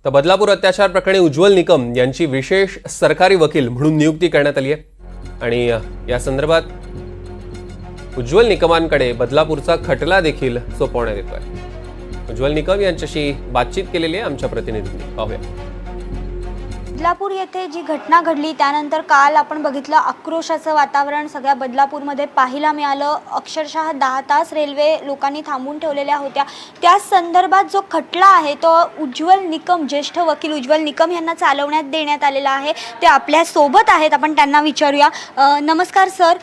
तर बदलापूर अत्याचार प्रकरणी उज्ज्वल निकम यांची विशेष सरकारी वकील म्हणून नियुक्ती करण्यात आली आहे आणि या संदर्भात उज्ज्वल निकमांकडे बदलापूरचा खटला देखील सोपवण्यात येतोय। उज्ज्वल निकम यांच्याशी बातचीत केलेली आहे आमच्या प्रतिनिधींनी, पाहूया। बदलापूर येथे जी घटना घडली त्यानंतर काल आपण बघितलं आक्रोशाचं वातावरण सगळ्या बदलापूरमध्ये पाहायला मिळालं। अक्षरशः 10 तास रेल्वे लोकांनी थांबून ठेवलेल्या होत्या। त्या संदर्भात जो खटला आहे तो उज्ज्वल निकम, ज्येष्ठ वकील उज्ज्वल निकम यांना चालवण्यात देण्यात आलेला आहे। ते आपल्या सोबत आहेत, आपण त्यांना विचारूया। नमस्कार सर,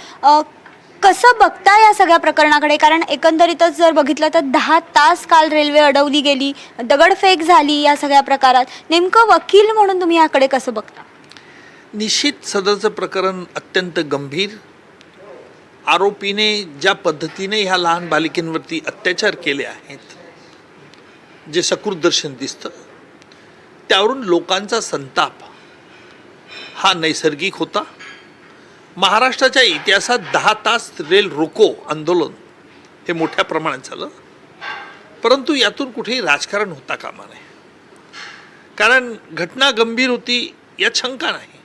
कसं बघता या सगळ्या प्रकरणाकडे? कारण एकंदरीतच जर बघितलं तर 10 तास काल रेल्वे अडवली गेली, दगडफेक झाली या सगळ्या प्रकारात। नेमकं वकील म्हणून तुम्ही याकडे कसं बघता? निश्चित सदरचं प्रकरण अत्यंत गंभीर। आरोपीने ज्या पद्धतीने ह्या लहान बालिकेंवरती अत्याचार केले आहेत, जे सकृतदर्शन दिसतं, त्यावरून लोकांचा संताप हा नैसर्गिक होता। महाराष्ट्राच्या इतिहासात 10 तास रेल रोको आंदोलन हे मोठ्या प्रमाणात झालं, परंतु यातून कुठेही राजकारण होता कामा नये। कारण घटना गंभीर होती यात शंका नाही।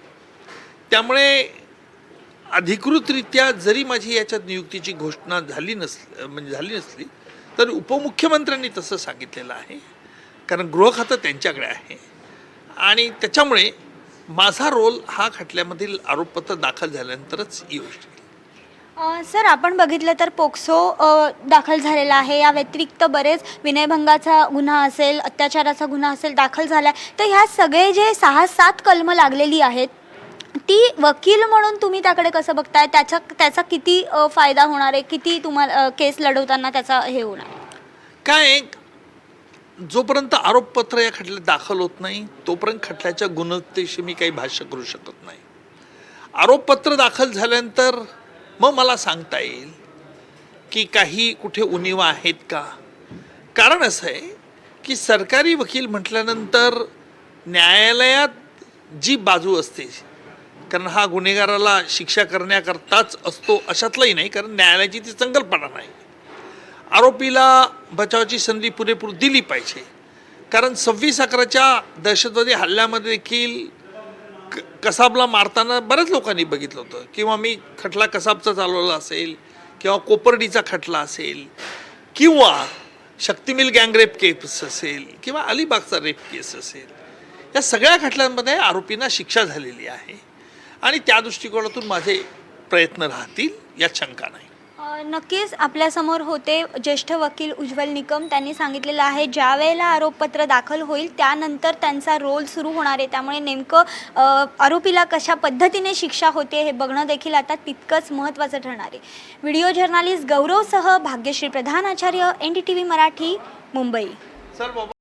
त्यामुळे अधिकृतरित्या जरी माझी याच्यात नियुक्तीची घोषणा झाली नसली तर उपमुख्यमंत्र्यांनी तसं सांगितलेलं आहे, कारण गृह खातं त्यांच्याकडे आहे आणि त्याच्यामुळे माझा रोल हा खटल्यामधील आरोपपत्र दाखल झाल्यानंतरच येऊ शकेल। सर, आपण बघितलं तर पोक्सो दाखल झालेला आहे, या व्यतिरिक्त बरेच विनयभंगाचा गुन्हा असेल, अत्याचाराचा गुन्हा असेल दाखल झाला आहे। तर ह्या सगळे जे 6-7 कलम लागलेली आहेत, ती वकील म्हणून तुम्ही त्याकडे कसं बघताय? त्याचा किती फायदा होणार आहे? किती तुम्हाला केस लढवताना त्याचा हे होणार? काय, जोपर्यंत आरोपपत्र या खटल्यात दाखल होत नाही तोपर्यंत खटल्याच्या गुणवत्तेशी मी काही भाष्य करू शकत नाही। आरोपपत्र दाखल झाल्यानंतर मग मला सांगता येईल की काही कुठे उणिवा आहेत का। कारण असं आहे की सरकारी वकील म्हटल्यानंतर न्यायालयात जी बाजू असते, कारण हा गुन्हेगाराला शिक्षा करण्याकरताच असतो अशातलंही नाही, कारण न्यायालयाची ती संकल्पना नाही। आरोपीला बचावाची संधी पुरेपूर दिली पाहिजे, कारण 26/11च्या दहशतवादी हल्ल्यामध्ये देखील कसाबला मारताना बऱ्याच लोकांनी बघितलं होतं, किंवा मी खटला कसाबचा चालवला असेल, किंवा कोपर्डीचा खटला असेल, किंवा शक्तिमिल गँगरेप केस असेल, किंवा अलिबागचा रेप केस असेल, या सगळ्या खटल्यांमध्ये आरोपींना शिक्षा झालेली आहे आणि त्या दृष्टिकोनातून माझे प्रयत्न राहतील यात शंका नाही। नक्कीच आपल्यासमोर होते ज्येष्ठ वकील उज्ज्वल निकम। त्यांनी सांगितलेलं आहे ज्या वेळेला आरोपपत्र दाखल होईल त्यानंतर त्यांचा रोल सुरू होणार आहे, त्यामुळे नेमकं आरोपीला कशा पद्धतीने शिक्षा होते हे बघणं देखील आता तितकंच महत्त्वाचं ठरणार आहे। व्हिडिओ जर्नलिस्ट गौरवसह भाग्यश्री प्रधान आचार्य, NDTV मराठी, मुंबई।